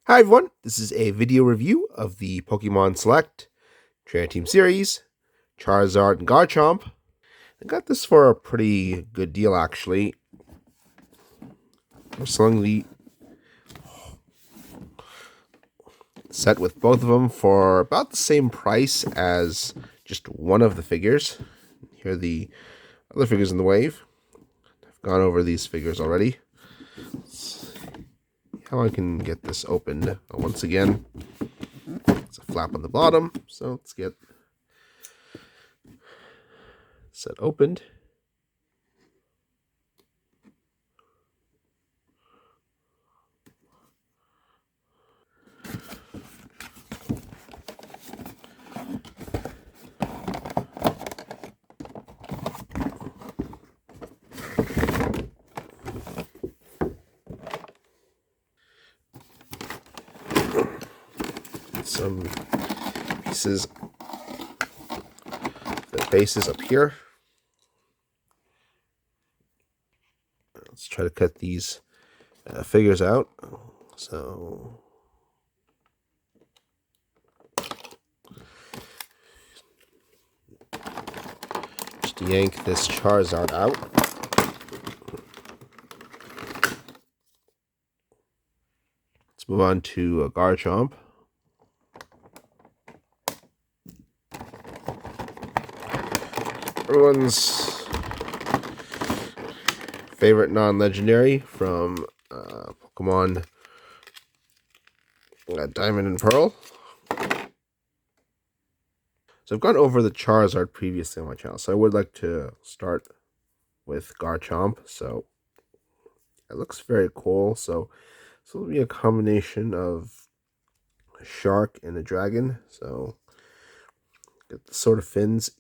Hi everyone, this is a video review of the Pokemon Select Trainer Team Series, Charizard and Garchomp. I got this for a pretty good deal actually. I'm selling the set with both of them for about the same price as just one of the figures. Here are the other figures in the wave. I've gone over these figures already. Let's see how I can get this opened. Once again, it's a flap on the bottom, so let's get set opened. Some pieces, the bases up here. Let's try to cut these figures out. So just yank this Charizard out. Let's move on to a Garchomp. Everyone's favorite non-legendary from Pokemon Diamond and Pearl. So I've gone over the Charizard previously on my channel, so I would like to start with Garchomp. So it looks very cool. So this will be a combination of a shark and a dragon. So get the sort of fins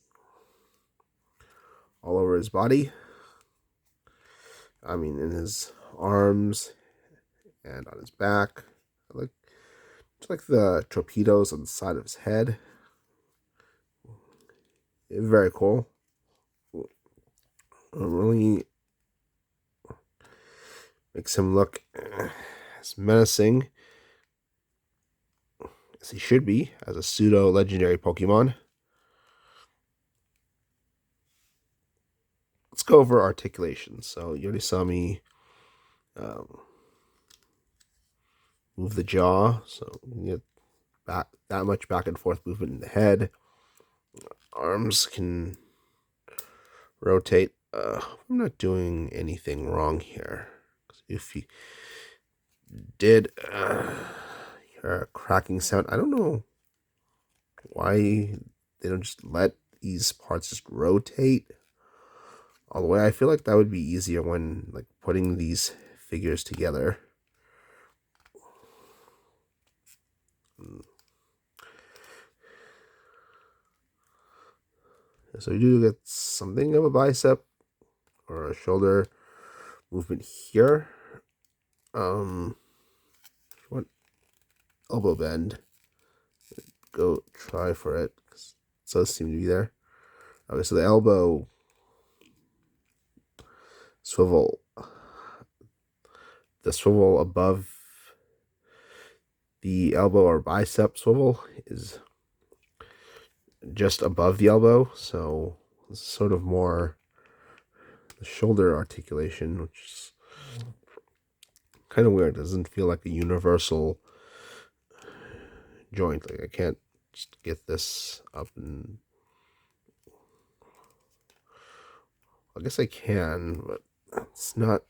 all over his body. I mean, in his arms and on his back. It's like the torpedoes on the side of his head. Very cool. It really makes him look as menacing as he should be as a pseudo-legendary Pokemon. Let's go over articulation. So you already saw me move the jaw, so you get back that much back and forth movement in the head. Arms can rotate. I'm not doing anything wrong here. If you did hear a cracking sound, I don't know why they don't just let these parts just rotate all the way. I feel like that would be easier when like putting these figures together. So you do get something of a bicep or a shoulder movement here. What elbow bend? Go try for it. It does seem to be there. Okay, so the elbow swivel, the swivel above the elbow or bicep swivel is just above the elbow, so it's sort of more the shoulder articulation, which is kind of weird. It doesn't feel like a universal joint. Like I can't just get this up, and I guess I can, but it's not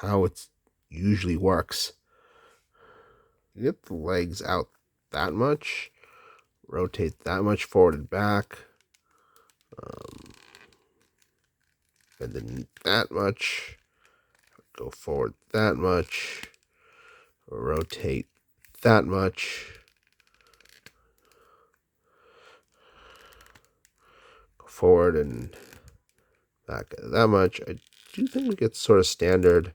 how it usually works. You get the legs out that much, rotate that much forward and back, and then that much, go forward that much, rotate that much, go forward and back that much. I do think it gets sort of standard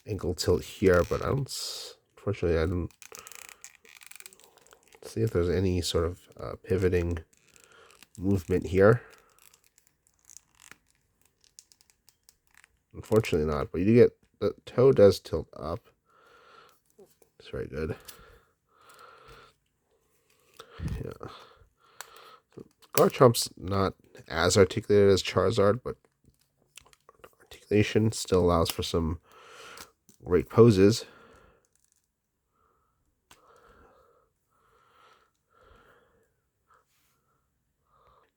ankle tilt here, but unfortunately I don't see if there's any sort of pivoting movement here. Unfortunately not, but you do get, the toe does tilt up. It's very good. Yeah. Garchomp's not as articulated as Charizard, but articulation still allows for some great poses.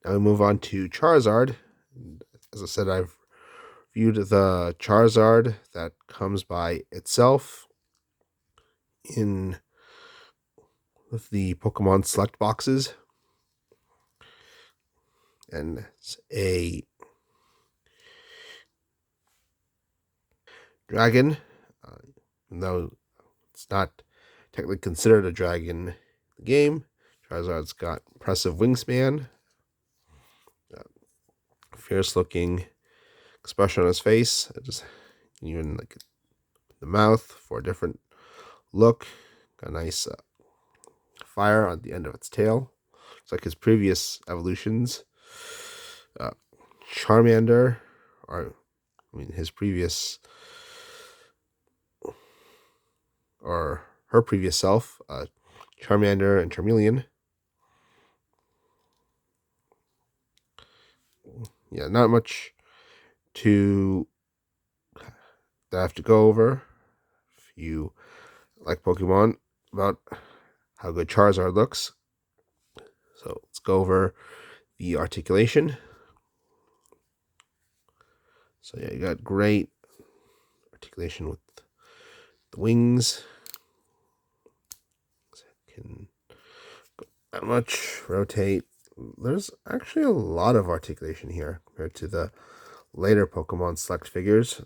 Now we move on to Charizard. As I said, I've viewed the Charizard that comes by itself in the Pokemon Select boxes. And it's a dragon, though it's not technically considered a dragon in the game. Charizard's got impressive wingspan, fierce looking expression on his face, just even like the mouth for a different look. Got a nice fire on the end of its tail. It's like his previous evolutions. Charmander, or I mean his previous, or her previous self, Charmander and Charmeleon. Yeah, not much to that I have to go over. If you like Pokemon, about how good Charizard looks. So let's go over the articulation. So yeah, you got great articulation with the wings. Can go that much, rotate. There's actually a lot of articulation here compared to the later Pokemon Select figures.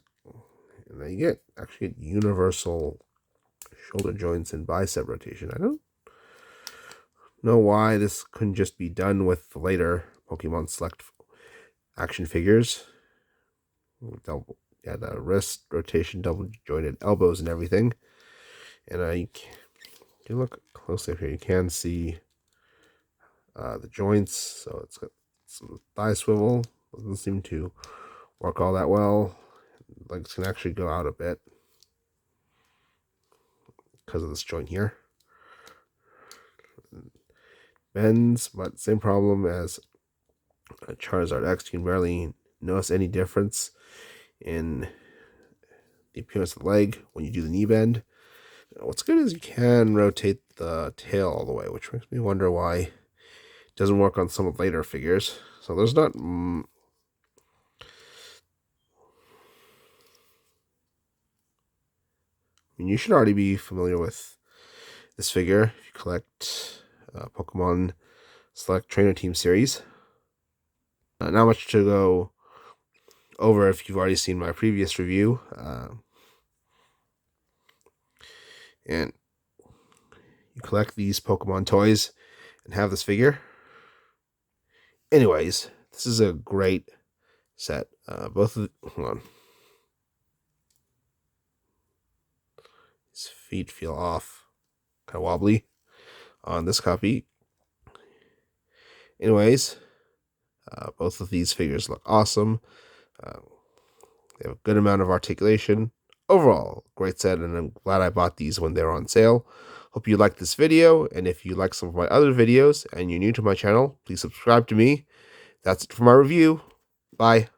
And you get actually universal shoulder joints and bicep rotation. I don't know why this couldn't just be done with the later Pokemon Select action figures. Double, yeah, the wrist rotation, double jointed elbows, and everything. And if you look closely up here, you can see the joints. So it's got some thigh swivel. Doesn't seem to work all that well. Legs can actually go out a bit because of this joint here. Bends, but same problem as Charizard X. You can barely notice any difference in the appearance of the leg when you do the knee bend. What's good is you can rotate the tail all the way, which makes me wonder why it doesn't work on some of the later figures. So there's not I mean, you should already be familiar with this figure if you collect Pokemon Select Trainer Team series. Not much to go over if you've already seen my previous review. And you collect these Pokemon toys and have this figure. Anyways, this is a great set. Both of hold on. His feet feel off, kind of wobbly on this copy. Anyways, both of these figures look awesome. They have a good amount of articulation. Overall, great set, and I'm glad I bought these when they were on sale. Hope you liked this video, and if you like some of my other videos and you're new to my channel, please subscribe to me. That's it for my review. Bye.